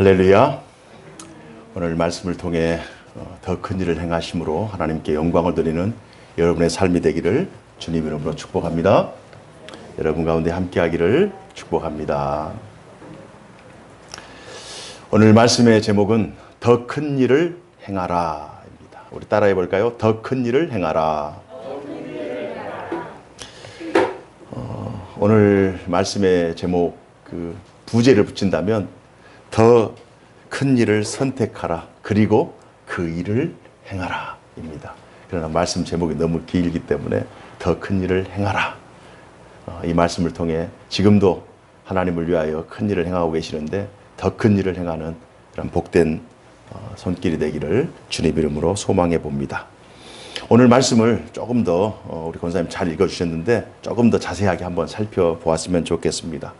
할렐루야. 오늘 말씀을 통해 더 큰 일을 행하심으로 하나님께 영광을 드리는 여러분의 삶이 되기를 주님 이름으로 축복합니다. 여러분 가운데 함께하기를 축복합니다. 오늘 말씀의 제목은 더 큰 일을 행하라 입니다. 우리 따라해 볼까요? 더 큰 일을 행하라. 오늘 말씀의 제목 그 부제를 붙인다면 더 큰 일을 선택하라. 그리고 그 일을 행하라 입니다. 그러나 말씀 제목이 너무 길기 때문에 더 큰 일을 행하라. 이 말씀을 통해 지금도 하나님을 위하여 큰 일을 행하고 계시는데 더 큰 일을 행하는 그런 복된 손길이 되기를 주님 이름으로 소망해 봅니다. 오늘 말씀을 조금 더 우리 권사님 잘 읽어주셨는데 조금 더 자세하게 한번 살펴보았으면 좋겠습니다.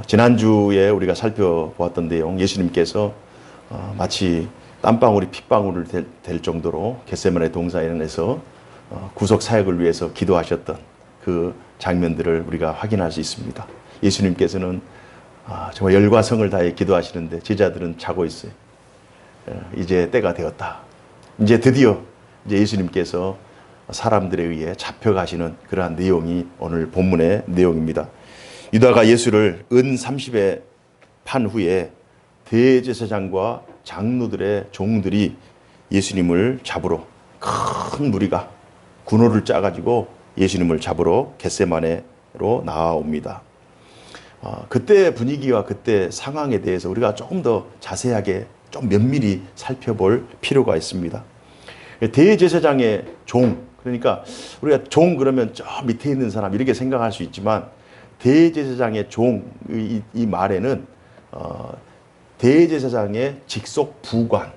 지난주에 우리가 살펴보았던 내용, 예수님께서 마치 땀방울이 핏방울을 될 정도로 겟세마네 동산에서 구속 사역을 위해서 기도하셨던 그 장면들을 우리가 확인할 수 있습니다. 예수님께서는 정말 열과 성을 다해 기도하시는데 제자들은 자고 있어요. 이제 때가 되었다. 이제 드디어 이제 예수님께서 사람들에 의해 잡혀가시는 그러한 내용이 오늘 본문의 내용입니다. 유다가 예수를 은 30에 판 후에 대제사장과 장로들의 종들이 예수님을 잡으러 큰 무리가 군호를 짜가지고 예수님을 잡으러 겟세마네로 나옵니다. 그때 분위기와 그때 상황에 대해서 우리가 조금 더 자세하게 좀 면밀히 살펴볼 필요가 있습니다. 대제사장의 종, 그러니까 우리가 종 그러면 저 밑에 있는 사람 이렇게 생각할 수 있지만 대제사장의 종, 이 말에는 대제사장의 직속 부관,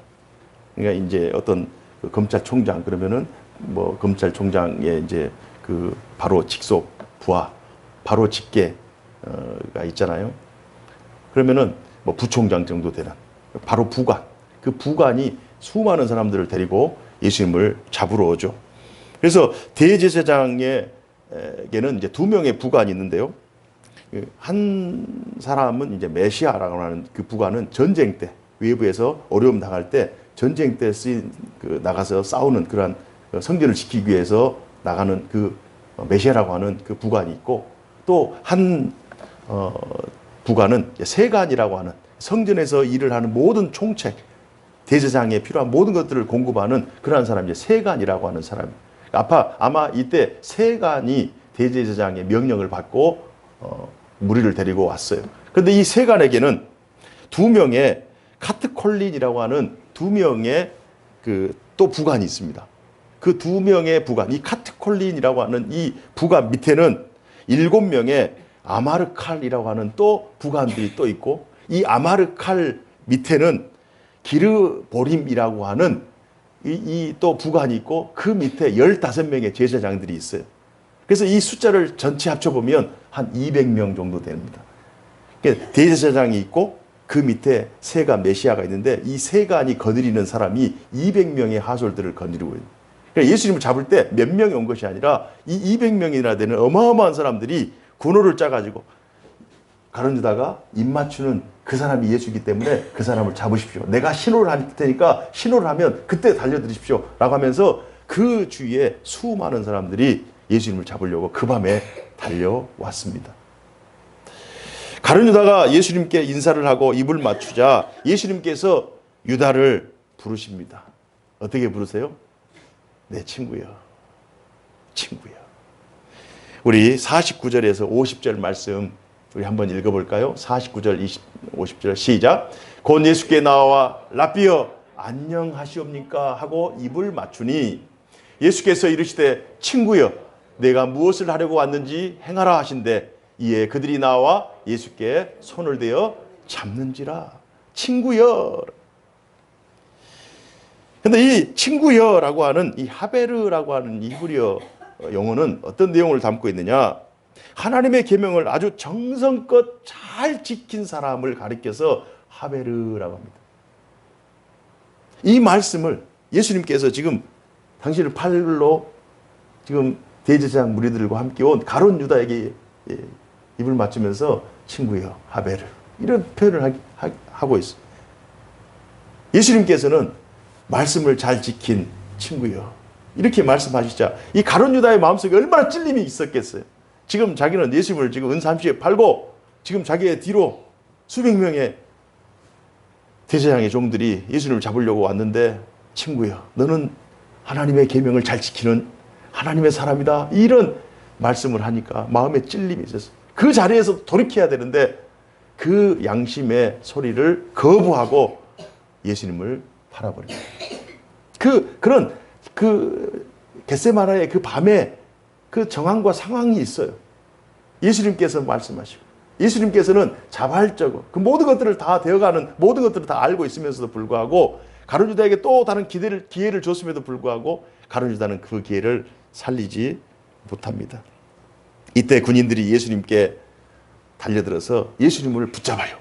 그러니까 이제 어떤 검찰총장 그러면은 뭐 검찰총장의 이제 그 바로 직속 부하, 바로 직계가 있잖아요. 그러면은 뭐 부총장 정도 되는 바로 부관, 그 부관이 수많은 사람들을 데리고 예수님을 잡으러 오죠. 그래서 대제사장에게는 이제 두 명의 부관이 있는데요. 한 사람은 이제 메시아라고 하는 그 부관은 전쟁 때 외부에서 어려움 당할 때 전쟁 때 나가서 싸우는 그러한 성전을 지키기 위해서 나가는 그 메시아라고 하는 그 부관이 있고, 또 한 부관은 세관이라고 하는 성전에서 일을 하는 모든 총책, 대제사장에 필요한 모든 것들을 공급하는 그러한 사람이 세관이라고 하는 사람. 아마 이때 세관이 대제사장의 명령을 받고 무리를 데리고 왔어요. 그런데 이 세관에게는 두 명의 카트콜린이라고 하는 두 명의 그 또 부관이 있습니다. 그 두 명의 부관, 이 카트콜린이라고 하는 이 부관 밑에는 7명의 아마르칼이라고 하는 또 부관들이 또 있고, 이 아마르칼 밑에는 기르보림이라고 하는 이 또 부관이 있고, 그 밑에 15명의 제사장들이 있어요. 그래서 이 숫자를 전체 합쳐보면 한 200명 정도 됩니다. 그러니까 대제사장이 있고 그 밑에 세관 메시아가 있는데 이 세관이 거느리는 사람이 200명의 하솔들을 거느리고 있는. 그러니까 예수님을 잡을 때 몇 명이 온 것이 아니라 이 200명이나 되는 어마어마한 사람들이 군호를 짜가지고 가룟유다가 입 맞추는 그 사람이 예수이기 때문에 그 사람을 잡으십시오. 내가 신호를 할 테니까 신호를 하면 그때 달려드리십시오. 라고 하면서 그 주위에 수많은 사람들이 예수님을 잡으려고 그 밤에 달려왔습니다. 가룟유다가 예수님께 인사를 하고 입을 맞추자 예수님께서 유다를 부르십니다. 어떻게 부르세요? 내 친구여, 친구여. 우리 49절에서 50절 말씀 우리 한번 읽어볼까요? 49절, 50절 시작. 곧 예수께 나와 라삐여 안녕하시옵니까 하고 입을 맞추니 예수께서 이르시되 친구여 내가 무엇을 하려고 왔는지 행하라 하신대. 이에 그들이 나와 예수께 손을 대어 잡는지라. 친구여. 근데 이 친구여라고 하는 이 하베르라고 하는 이 히브리어 용어는 어떤 내용을 담고 있느냐? 하나님의 계명을 아주 정성껏 잘 지킨 사람을 가리켜서 하베르라고 합니다. 이 말씀을 예수님께서 지금 당신을 팔로 지금 대제사장 무리들과 함께 온 가룟 유다에게 입을 맞추면서 친구여 하베르 이런 표현을 하고 있어요. 예수님께서는 말씀을 잘 지킨 친구요, 이렇게 말씀하시자 이 가룟 유다의 마음속에 얼마나 찔림이 있었겠어요. 지금 자기는 예수님을 지금 은30에 팔고 지금 자기의 뒤로 수백 명의 대제사장의 종들이 예수님을 잡으려고 왔는데, 친구야, 너는 하나님의 계명을 잘 지키는 하나님의 사람이다, 이런 말씀을 하니까 마음에 찔림이 있었어요. 그 자리에서 돌이켜야 되는데 그 양심의 소리를 거부하고 예수님을 팔아버립니다. 그런 겟세마네의 그 밤에 그 정황과 상황이 있어요. 예수님께서 말씀하시고, 예수님께서는 자발적으로 그 모든 것들을 다 되어가는, 모든 것들을 다 알고 있으면서도 불구하고 가룟 유다에게 또 다른 기회를 줬음에도 불구하고 가룟 유다는 그 기회를 살리지 못합니다. 이때 군인들이 예수님께 달려들어서 예수님을 붙잡아요.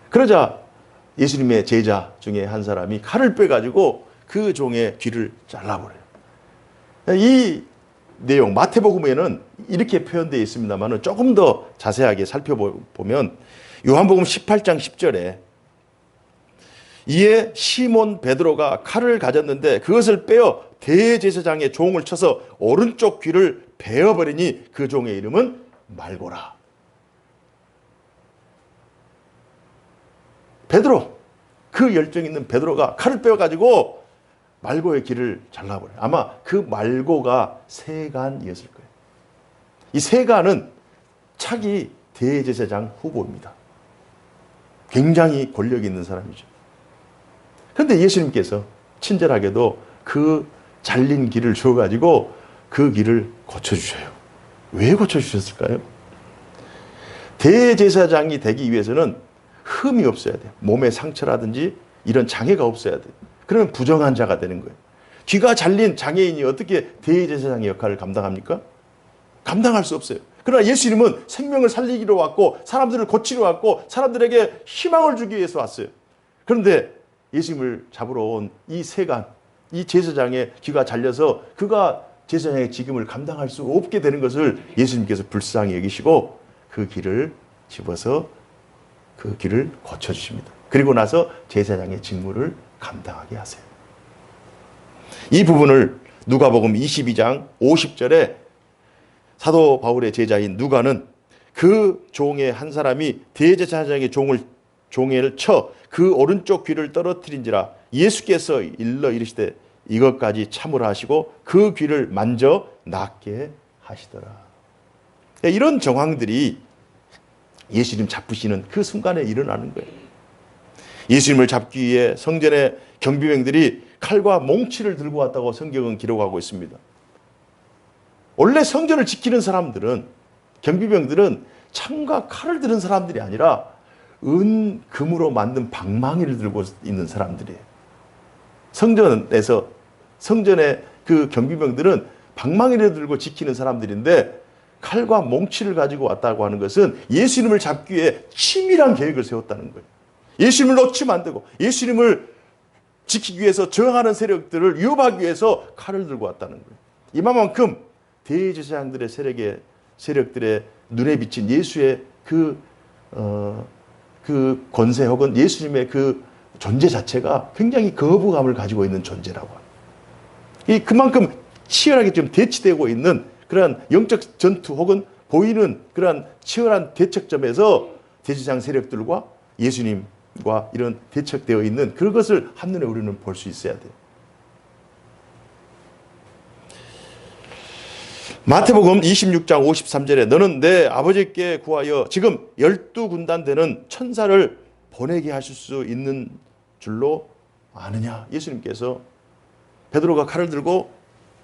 그러자 예수님의 제자 중에 한 사람이 칼을 빼가지고 그 종의 귀를 잘라버려요. 이 내용 마태복음에는 이렇게 표현되어 있습니다만 조금 더 자세하게 살펴보면 요한복음 18장 10절에 이에 시몬 베드로가 칼을 가졌는데 그것을 빼어 대제사장의 종을 쳐서 오른쪽 귀를 베어버리니 그 종의 이름은 말고라. 베드로, 그 열정 있는 베드로가 칼을 빼어가지고 말고의 귀를 잘라버려요. 아마 그 말고가 세간이었을 거예요. 이 세간은 차기 대제사장 후보입니다. 굉장히 권력 있는 사람이죠. 그런데 예수님께서 친절하게도 그 잘린 귀를 주어가지고 그 귀를 고쳐주셔요. 왜 고쳐주셨을까요? 대제사장이 되기 위해서는 흠이 없어야 돼요. 몸에 상처라든지 이런 장애가 없어야 돼요. 그러면 부정한 자가 되는 거예요. 귀가 잘린 장애인이 어떻게 대제사장의 역할을 감당합니까? 감당할 수 없어요. 그러나 예수님은 생명을 살리기로 왔고 사람들을 고치러 왔고 사람들에게 희망을 주기 위해서 왔어요. 그런데 예수님을 잡으러 온 이 세간, 이 제사장의 귀가 잘려서 그가 제사장의 직임을 감당할 수 없게 되는 것을 예수님께서 불쌍히 여기시고 그 귀를 집어서 그 귀를 고쳐주십니다. 그리고 나서 제사장의 직무를 감당하게 하세요. 이 부분을 누가복음 22장 50절에 사도 바울의 제자인 누가는 그 종의 한 사람이 대제사장의 종을 쳐 그 오른쪽 귀를 떨어뜨린지라 예수께서 일러 이르시되 이것까지 참으라 하시고 그 귀를 만져 낫게 하시더라. 이런 정황들이 예수님 잡으시는 그 순간에 일어나는 거예요. 예수님을 잡기 위해 성전의 경비병들이 칼과 몽치를 들고 왔다고 성경은 기록하고 있습니다. 원래 성전을 지키는 사람들은, 경비병들은 창과 칼을 들은 사람들이 아니라 은, 금으로 만든 방망이를 들고 있는 사람들이에요. 성전의 그 경비병들은 방망이를 들고 지키는 사람들인데 칼과 몽치를 가지고 왔다고 하는 것은 예수님을 잡기 위해 치밀한 계획을 세웠다는 거예요. 예수님을 놓치면 안 되고 예수님을 지키기 위해서 저항하는 세력들을 위협하기 위해서 칼을 들고 왔다는 거예요. 이만큼 대제사장들의 세력들의 눈에 비친 예수의 그 권세 혹은 예수님의 그 존재 자체가 굉장히 거부감을 가지고 있는 존재라고 합니다. 그만큼 치열하게 지금 대치되고 있는 그러한 영적 전투 혹은 보이는 그러한 치열한 대척점에서 대제사장 세력들과 예수님과 이런 대척되어 있는 그것을 한눈에 우리는 볼 수 있어야 돼요. 마태복음 26장 53절에 너는 내 아버지께 구하여 지금 12군단 되는 천사를 보내게 하실 수 있는 줄로 아느냐. 예수님께서 베드로가 칼을 들고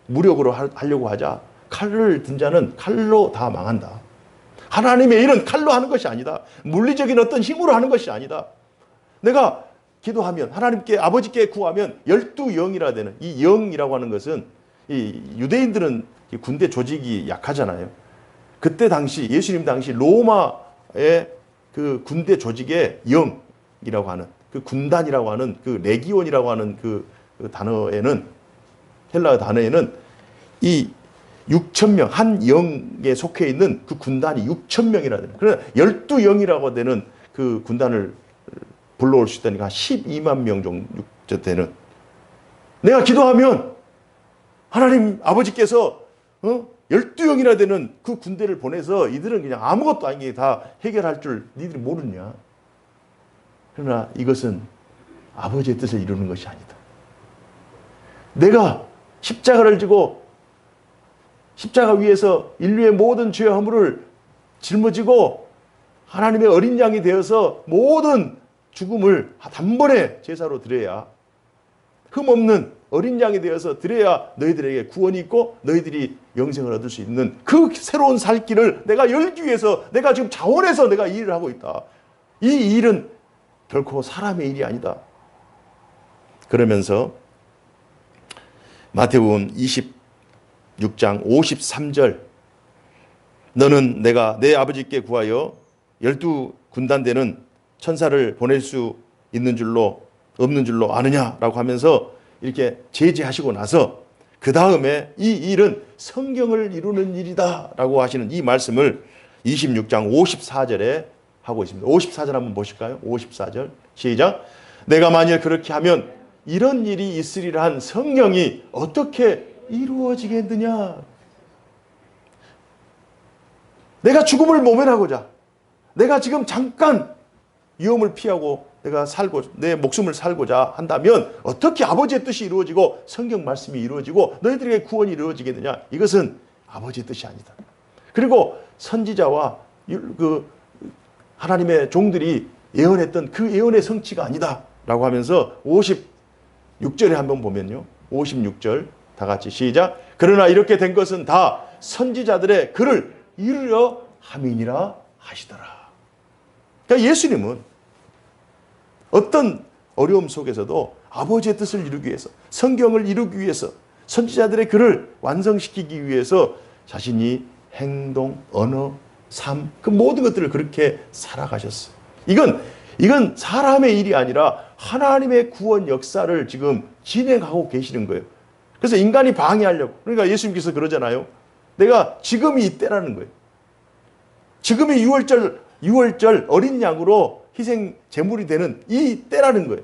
무력으로 하려고 하자 칼을 든 자는 칼로 다 망한다. 하나님의 일은 칼로 하는 것이 아니다. 물리적인 어떤 힘으로 하는 것이 아니다. 내가 기도하면 하나님께 아버지께 구하면 12영이라 되는 이 영이라고 하는 것은 이 유대인들은 군대 조직이 약하잖아요. 그때 당시 예수님 당시 로마의 그 군대 조직의 영이라고 하는 그 군단이라고 하는 그 레기온이라고 하는 그 단어에는 헬라 단어에는 이 6천 명, 한 영에 속해 있는 그 군단이 6천 명이라 되는. 그러나 12영이라고 되는 그 군단을 불러올 수 있다니까 한 12만 명 정도 되는. 내가 기도하면 하나님 아버지께서 12영이나 되는 그 군대를 보내서 이들은 그냥 아무것도 아닌 게 다 해결할 줄 니들이 모르냐. 그러나 이것은 아버지의 뜻을 이루는 것이 아니다. 내가 십자가를 지고 십자가 위에서 인류의 모든 죄와 허물을 짊어지고 하나님의 어린 양이 되어서 모든 죽음을 단번에 제사로 드려야, 흠없는 어린 양이 되어서 드려야 너희들에게 구원이 있고 너희들이 영생을 얻을 수 있는 그 새로운 살 길을 내가 열기 위해서 내가 지금 자원해서 내가 이 일을 하고 있다. 이 일은 결코 사람의 일이 아니다. 그러면서 마태복음 26장 53절, 너는 내가 내 아버지께 구하여 12군단되는 천사를 보낼 수 있는 줄로 없는 줄로 아느냐라고 하면서 이렇게 제지하시고 나서 그 다음에 이 일은 성경을 이루는 일이다 라고 하시는 이 말씀을 26장 54절에 하고 있습니다. 54절 한번 보실까요? 54절 시작. 내가 만일 그렇게 하면 이런 일이 있으리라 한 성경이 어떻게 이루어지겠느냐. 내가 죽음을 모면하고자, 내가 지금 잠깐 위험을 피하고 내가 내 목숨을 살고자 한다면 어떻게 아버지의 뜻이 이루어지고 성경 말씀이 이루어지고 너희들에게 구원이 이루어지겠느냐. 이것은 아버지의 뜻이 아니다. 그리고 선지자와 그 하나님의 종들이 예언했던 그 예언의 성취가 아니다 라고 하면서 56절에 한번 보면요, 56절 다 같이 시작. 그러나 이렇게 된 것은 다 선지자들의 글을 이루려 함이니라 하시더라. 그러니까 예수님은 어떤 어려움 속에서도 아버지의 뜻을 이루기 위해서, 성경을 이루기 위해서, 선지자들의 글을 완성시키기 위해서 자신이 행동, 언어, 삶, 그 모든 것들을 그렇게 살아가셨어요. 이건 사람의 일이 아니라 하나님의 구원 역사를 지금 진행하고 계시는 거예요. 그래서 인간이 방해하려고. 그러니까 예수님께서 그러잖아요. 내가 지금이 이때라는 거예요. 지금이 6월절 어린 양으로 희생 제물이 되는 이 때라는 거예요.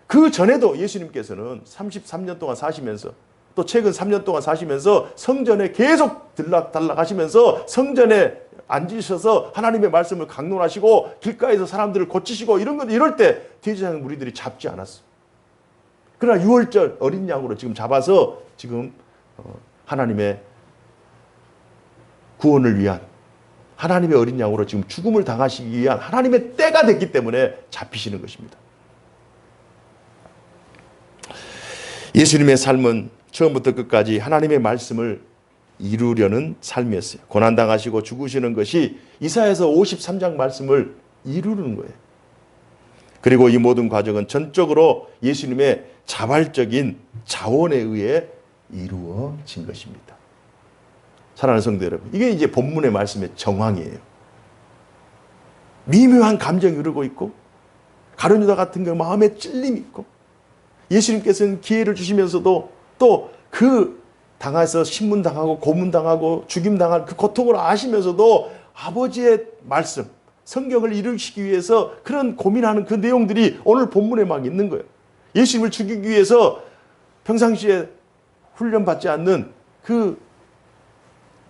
그 전에도 예수님께서는 33년 동안 사시면서 또 최근 3년 동안 사시면서 성전에 계속 들락달락 하시면서 성전에 앉으셔서 하나님의 말씀을 강론하시고 길가에서 사람들을 고치시고 이럴 때 대제사장 무리들이 잡지 않았어요. 그러나 6월절 어린 양으로 지금 잡아서 지금 하나님의 구원을 위한 하나님의 어린 양으로 지금 죽음을 당하시기 위한 하나님의 때가 됐기 때문에 잡히시는 것입니다. 예수님의 삶은 처음부터 끝까지 하나님의 말씀을 이루려는 삶이었어요. 고난당하시고 죽으시는 것이 이사야서 53장 말씀을 이루는 거예요. 그리고 이 모든 과정은 전적으로 예수님의 자발적인 자원에 의해 이루어진 것입니다. 사랑하는 성도 여러분, 이게 이제 본문의 말씀의 정황이에요. 미묘한 감정이 흐르고 있고 가룟유다 같은 경우 마음에 찔림이 있고 예수님께서는 기회를 주시면서도 또 그 당해서 신문당하고 고문당하고 죽임당할 그 고통을 아시면서도 아버지의 말씀, 성경을 이루시기 위해서 그런 고민하는 그 내용들이 오늘 본문에 막 있는 거예요. 예수님을 죽이기 위해서 평상시에 훈련받지 않는 그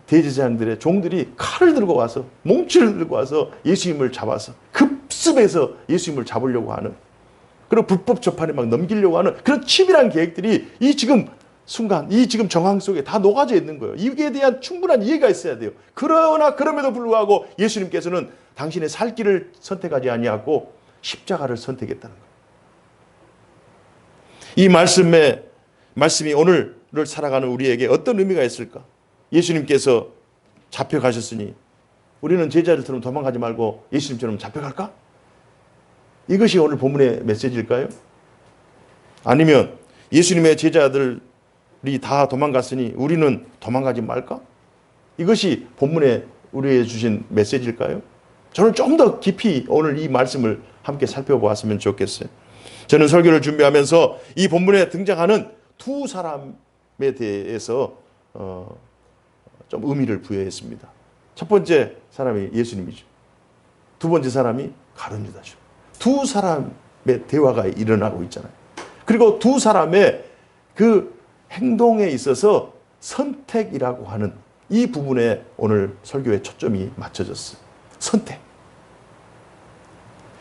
대제사장들의 종들이 칼을 들고 와서 몽치를 들고 와서 예수님을 잡아서 급습해서 예수님을 잡으려고 하는, 그리고 불법 재판에 막 넘기려고 하는 그런 치밀한 계획들이 이 지금 순간, 이 지금 정황 속에 다 녹아져 있는 거예요. 이에 대한 충분한 이해가 있어야 돼요. 그러나 그럼에도 불구하고 예수님께서는 당신의 살 길을 선택하지 아니하고 십자가를 선택했다는 거예요. 이 말씀이 오늘을 살아가는 우리에게 어떤 의미가 있을까? 예수님께서 잡혀가셨으니 우리는 제자들처럼 도망가지 말고 예수님처럼 잡혀갈까? 이것이 오늘 본문의 메시지일까요? 아니면 예수님의 제자들이 다 도망갔으니 우리는 도망가지 말까? 이것이 본문에 우리에게 주신 메시지일까요? 저는 좀 더 깊이 오늘 이 말씀을 함께 살펴보았으면 좋겠어요. 저는 설교를 준비하면서 이 본문에 등장하는 두 사람에 대해서 좀 의미를 부여했습니다. 첫 번째 사람이 예수님이죠. 두 번째 사람이 가룟 유다죠. 두 사람의 대화가 일어나고 있잖아요. 그리고 두 사람의 그 행동에 있어서 선택이라고 하는 이 부분에 오늘 설교의 초점이 맞춰졌어요. 선택.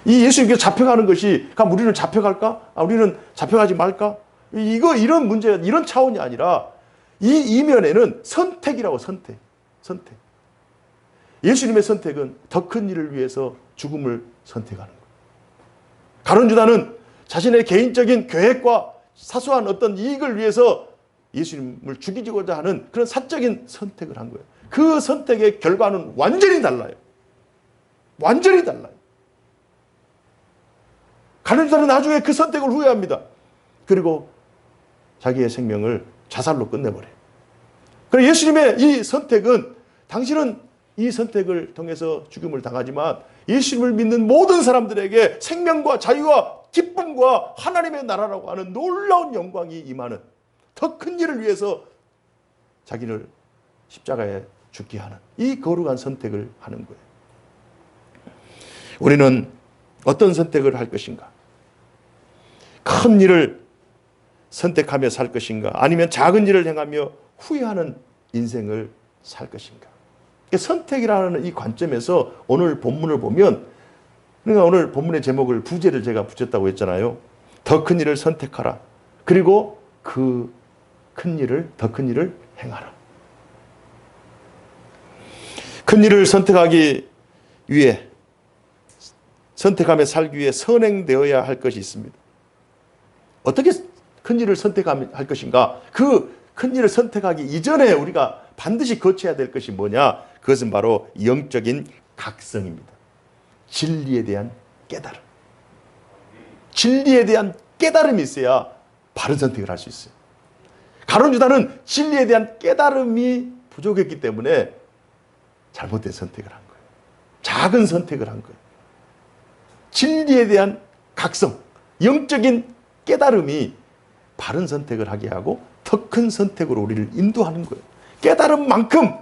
이 예수님께 잡혀가는 것이, 우리는 잡혀갈까? 우리는 잡혀가지 말까? 이런 문제가, 이런 차원이 아니라 이 이면에는 선택이라고, 선택. 예수님의 선택은 더 큰 일을 위해서 죽음을 선택하는 거예요. 가룟 유다는 자신의 개인적인 계획과 사소한 어떤 이익을 위해서 예수님을 죽이고자 하는 그런 사적인 선택을 한 거예요. 그 선택의 결과는 완전히 달라요. 완전히 달라요. 가룟 유다는 나중에 그 선택을 후회합니다. 그리고 자기의 생명을 자살로 끝내버려요. 그래서 예수님의 이 선택은, 당신은 이 선택을 통해서 죽음을 당하지만 예수님을 믿는 모든 사람들에게 생명과 자유와 기쁨과 하나님의 나라라고 하는 놀라운 영광이 임하는 더 큰 일을 위해서 자기를 십자가에 죽게 하는 이 거룩한 선택을 하는 거예요. 우리는 어떤 선택을 할 것인가? 큰 일을 선택하며 살 것인가? 아니면 작은 일을 행하며 후회하는 인생을 살 것인가? 선택이라는 이 관점에서 오늘 본문을 보면, 그러니까 오늘 본문의 제목을, 부제를 제가 붙였다고 했잖아요. 더 큰 일을 선택하라. 그리고 그 더 큰 일을 행하라. 큰 일을 선택하기 위해, 선택하며 살기 위해 선행되어야 할 것이 있습니다. 어떻게 큰 일을 선택할 것인가? 그 큰 일을 선택하기 이전에 우리가 반드시 거쳐야 될 것이 뭐냐? 그것은 바로 영적인 각성입니다. 진리에 대한 깨달음. 진리에 대한 깨달음이 있어야 바른 선택을 할 수 있어요. 가룟 유다는 진리에 대한 깨달음이 부족했기 때문에 잘못된 선택을 한 거예요. 작은 선택을 한 거예요. 진리에 대한 각성, 영적인 깨달음이 바른 선택을 하게 하고 더 큰 선택으로 우리를 인도하는 거예요. 깨달음만큼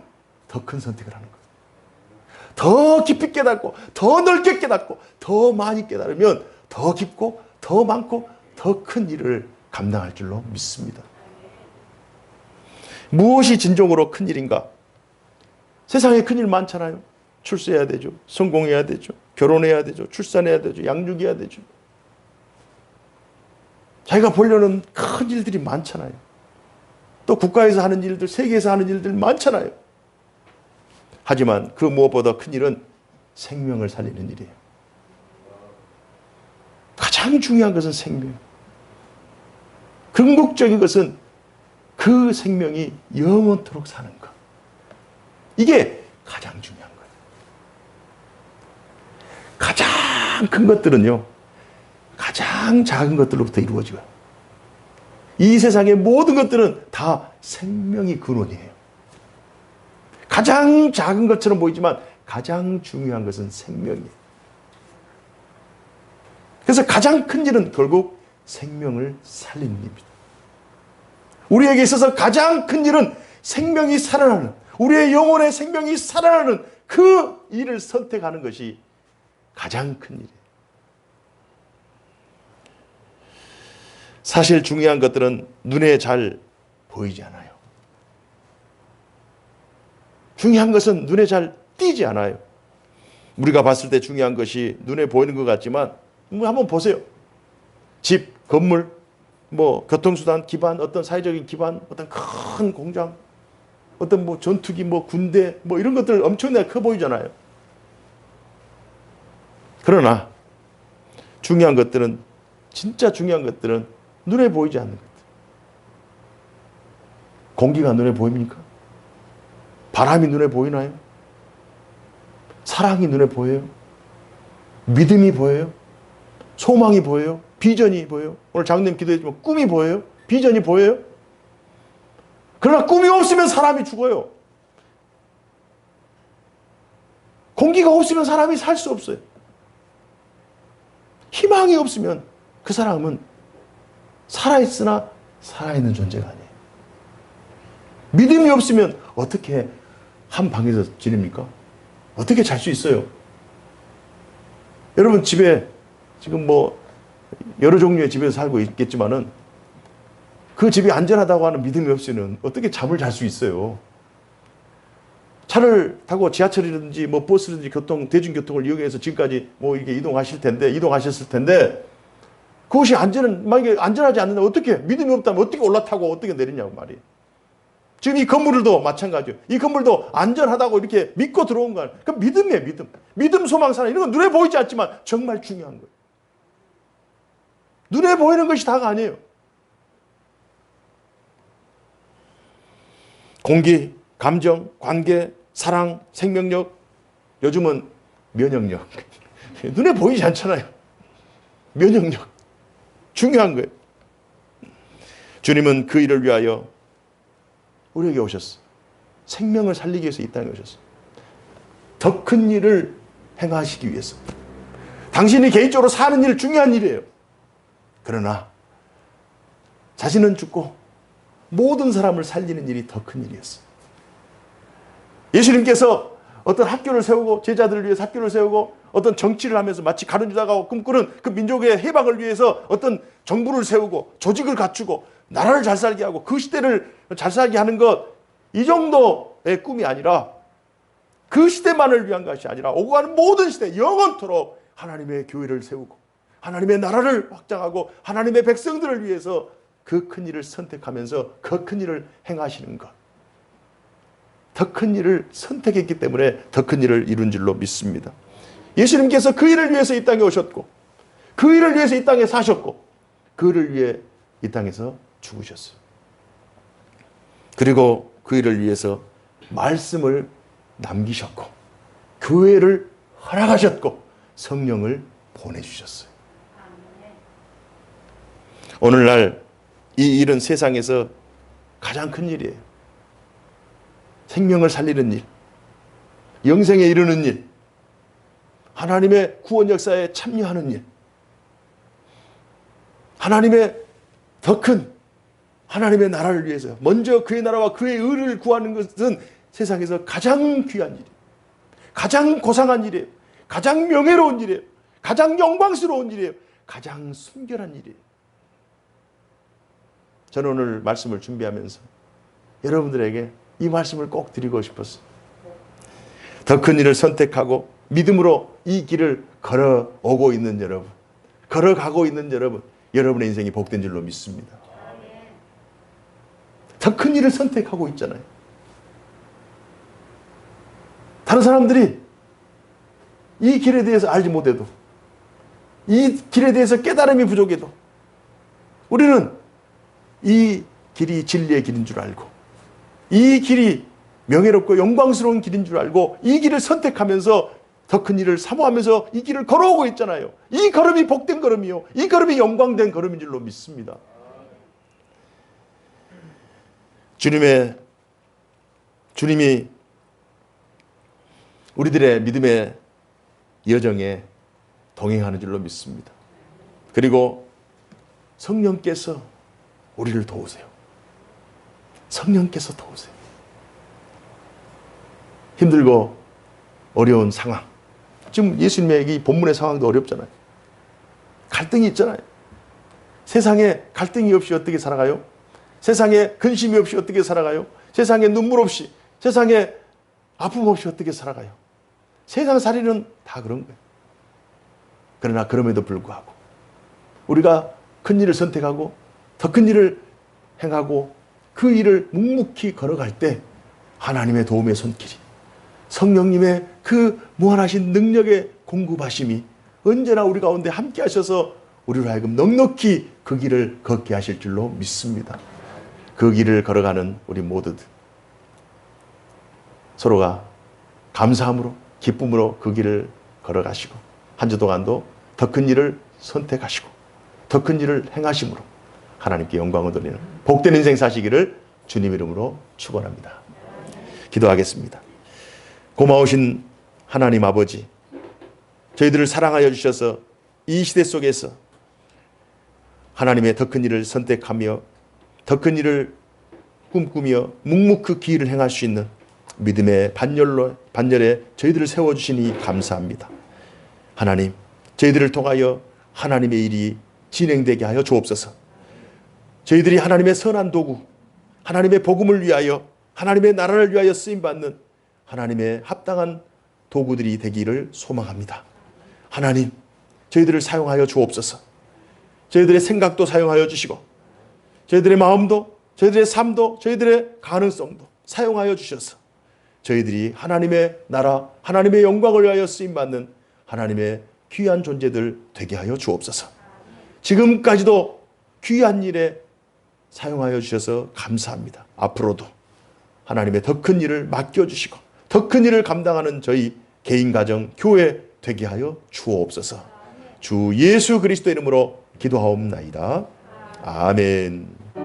더 큰 선택을 하는 거예요. 더 깊이 깨닫고, 더 넓게 깨닫고, 더 많이 깨달으면 더 깊고, 더 많고, 더 큰 일을 감당할 줄로 믿습니다. 무엇이 진정으로 큰 일인가? 세상에 큰 일 많잖아요. 출세해야 되죠. 성공해야 되죠. 결혼해야 되죠. 출산해야 되죠. 양육해야 되죠. 자기가 보려는 큰 일들이 많잖아요. 또 국가에서 하는 일들, 세계에서 하는 일들 많잖아요. 하지만 그 무엇보다 큰 일은 생명을 살리는 일이에요. 가장 중요한 것은 생명. 궁극적인 것은 그 생명이 영원토록 사는 것. 이게 가장 중요한 거예요. 가장 큰 것들은요, 가장 작은 것들로부터 이루어져요. 이 세상의 모든 것들은 다 생명이 근원이에요. 가장 작은 것처럼 보이지만 가장 중요한 것은 생명이에요. 그래서 가장 큰 일은 결국 생명을 살리는 일입니다. 우리에게 있어서 가장 큰 일은 생명이 살아나는, 우리의 영혼의 생명이 살아나는 그 일을 선택하는 것이 가장 큰 일이에요. 사실 중요한 것들은 눈에 잘 보이지 않아요. 중요한 것은 눈에 잘 띄지 않아요. 우리가 봤을 때 중요한 것이 눈에 보이는 것 같지만 한번 보세요. 집, 건물, 교통수단 기반, 어떤 사회적인 기반, 어떤 큰 공장, 어떤 전투기, 군대, 이런 것들 엄청나게 커 보이잖아요. 그러나 중요한 것들은, 진짜 중요한 것들은 눈에 보이지 않는 것들. 공기가 눈에 보입니까? 바람이 눈에 보이나요? 사랑이 눈에 보여요? 믿음이 보여요? 소망이 보여요? 비전이 보여요? 오늘 장로님 기도했지만 꿈이 보여요? 비전이 보여요? 그러나 꿈이 없으면 사람이 죽어요. 공기가 없으면 사람이 살 수 없어요. 희망이 없으면 그 사람은 살아있으나 살아있는 존재가 아니에요. 믿음이 없으면 어떻게 한 방에서 지냅니까? 어떻게 잘 수 있어요? 여러분 집에 지금 뭐 여러 종류의 집에서 살고 있겠지만은 그 집이 안전하다고 하는 믿음이 없이는 어떻게 잠을 잘 수 있어요? 차를 타고 지하철이든지 뭐 버스든지 대중교통을 이용해서 지금까지 뭐 이게 이동하셨을 텐데 그것이 만약에 안전하지 않는다면 어떻게, 믿음이 없다면 어떻게 올라타고 어떻게 내리냐고 말이에요. 지금 이 건물들도 마찬가지예요. 이 건물도 안전하다고 이렇게 믿고 들어온 거 아니에요. 그 믿음이에요, 믿음. 믿음, 소망, 사랑. 이런 건 눈에 보이지 않지만 정말 중요한 거예요. 눈에 보이는 것이 다가 아니에요. 공기, 감정, 관계, 사랑, 생명력, 요즘은 면역력. 눈에 보이지 않잖아요. 면역력. 중요한 거예요. 주님은 그 일을 위하여 우리에게 오셨어요. 생명을 살리기 위해서 이 땅에 오셨어요. 더 큰 일을 행하시기 위해서. 당신이 개인적으로 사는 일 중요한 일이에요. 그러나 자신은 죽고 모든 사람을 살리는 일이 더 큰 일이었어요. 예수님께서 어떤 학교를 세우고 제자들을 위해서 학교를 세우고 어떤 정치를 하면서 마치 가룟유다가 꿈꾸는 그 민족의 해방을 위해서 어떤 정부를 세우고 조직을 갖추고 나라를 잘 살게 하고 그 시대를 잘 살게 하는 것, 이 정도의 꿈이 아니라 그 시대만을 위한 것이 아니라 오고 가는 모든 시대 영원토록 하나님의 교회를 세우고 하나님의 나라를 확장하고 하나님의 백성들을 위해서 그 큰 일을 선택하면서 그 큰 일을 행하시는 것. 더 큰 일을 선택했기 때문에 더 큰 일을 이룬 줄로 믿습니다. 예수님께서 그 일을 위해서 이 땅에 오셨고 그 일을 위해서 이 땅에 사셨고 그 일을 위해 이 땅에서 죽으셨어요. 그리고 그 일을 위해서 말씀을 남기셨고 교회를 허락하셨고 성령을 보내주셨어요. 오늘날 이 일은 세상에서 가장 큰 일이에요. 생명을 살리는 일, 영생에 이르는 일, 하나님의 구원 역사에 참여하는 일, 하나님의 더 큰 하나님의 나라를 위해서 먼저 그의 나라와 그의 의를 구하는 것은 세상에서 가장 귀한 일이에요. 가장 고상한 일이에요. 가장 명예로운 일이에요. 가장 영광스러운 일이에요. 가장 순결한 일이에요. 저는 오늘 말씀을 준비하면서 여러분들에게 이 말씀을 꼭 드리고 싶었어요. 더 큰 일을 선택하고 믿음으로 이 길을 걸어오고 있는 여러분, 걸어가고 있는 여러분, 여러분의 인생이 복된 줄로 믿습니다. 더 큰 일을 선택하고 있잖아요. 다른 사람들이 이 길에 대해서 알지 못해도, 이 길에 대해서 깨달음이 부족해도 우리는 이 길이 진리의 길인 줄 알고 이 길이 명예롭고 영광스러운 길인 줄 알고 이 길을 선택하면서 더 큰 일을 사모하면서 이 길을 걸어오고 있잖아요. 이 걸음이 복된 걸음이요. 이 걸음이 영광된 걸음인 줄로 믿습니다. 주님이 우리들의 믿음의 여정에 동행하는 줄로 믿습니다. 그리고 성령께서 우리를 도우세요. 성령께서 도우세요. 힘들고 어려운 상황. 지금 예수님의 이 본문의 상황도 어렵잖아요. 갈등이 있잖아요. 세상에 갈등이 없이 어떻게 살아가요? 세상에 근심이 없이 어떻게 살아가요? 세상에 눈물 없이, 세상에 아픔 없이 어떻게 살아가요? 세상 살이는 다 그런 거예요. 그러나 그럼에도 불구하고 우리가 큰 일을 선택하고 더 큰 일을 행하고 그 일을 묵묵히 걸어갈 때 하나님의 도움의 손길이, 성령님의 그 무한하신 능력의 공급하심이 언제나 우리 가운데 함께 하셔서 우리로 하여금 넉넉히 그 길을 걷게 하실 줄로 믿습니다. 그 길을 걸어가는 우리 모두들 서로가 감사함으로 기쁨으로 그 길을 걸어가시고 한 주 동안도 더 큰 일을 선택하시고 더 큰 일을 행하심으로 하나님께 영광을 돌리는 복된 인생 사시기를 주님 이름으로 축원합니다. 기도하겠습니다. 고마우신 하나님 아버지, 저희들을 사랑하여 주셔서 이 시대 속에서 하나님의 더 큰 일을 선택하며 더 큰 일을 꿈꾸며 묵묵히 그 길을 행할 수 있는 믿음의 반열에 저희들을 세워주시니 감사합니다. 하나님, 저희들을 통하여 하나님의 일이 진행되게 하여 주옵소서. 저희들이 하나님의 선한 도구, 하나님의 복음을 위하여, 하나님의 나라를 위하여 쓰임받는 하나님의 합당한 도구들이 되기를 소망합니다. 하나님, 저희들을 사용하여 주옵소서. 저희들의 생각도 사용하여 주시고, 저희들의 마음도, 저희들의 삶도, 저희들의 가능성도 사용하여 주셔서 저희들이 하나님의 나라, 하나님의 영광을 위하여 쓰임받는 하나님의 귀한 존재들 되게 하여 주옵소서. 지금까지도 귀한 일에 사용하여 주셔서 감사합니다. 앞으로도 하나님의 더 큰 일을 맡겨주시고 더 큰 일을 감당하는 저희 개인, 가정, 교회 되게 하여 주옵소서. 주 예수 그리스도 이름으로 기도하옵나이다. 아멘.